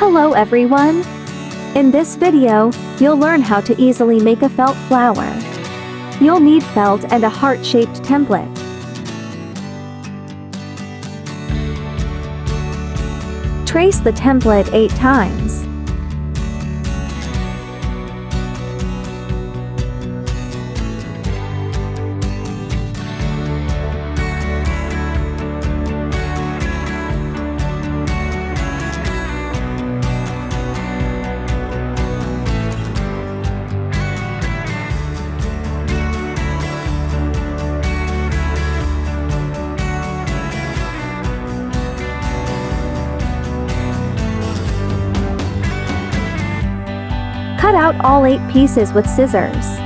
Hello everyone! In this video, you'll learn how to easily make a felt flower. You'll need felt and a heart-shaped template. Trace the template 8 times. Cut out all 8 pieces with scissors.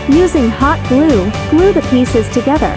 Using hot glue, glue the pieces together.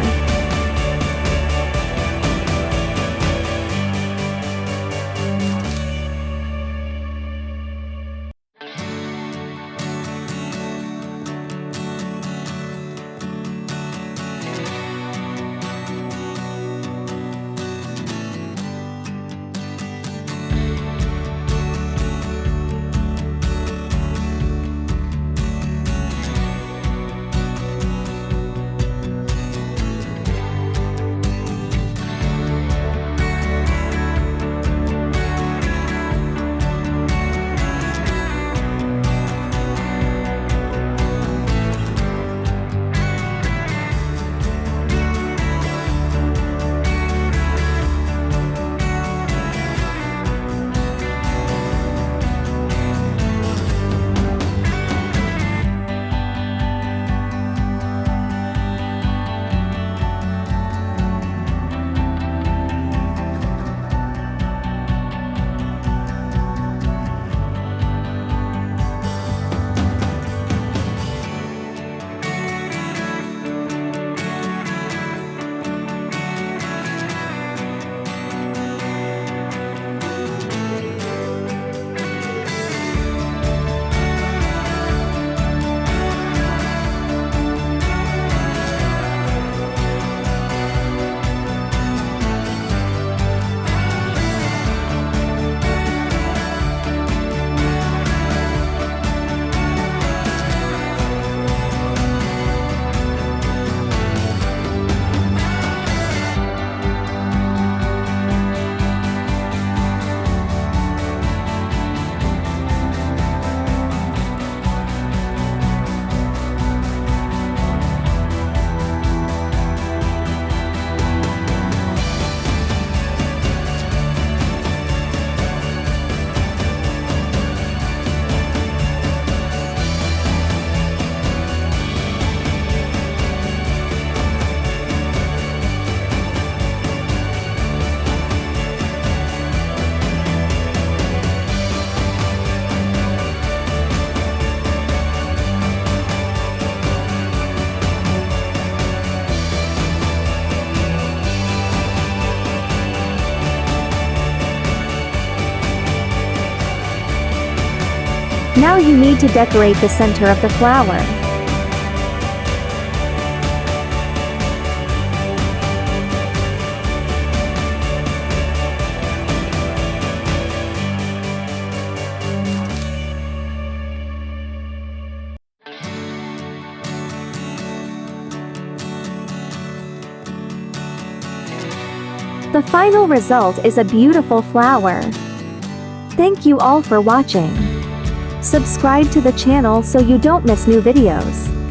Now you need to decorate the center of the flower. The final result is a beautiful flower. Thank you all for watching. Subscribe to the channel so you don't miss new videos.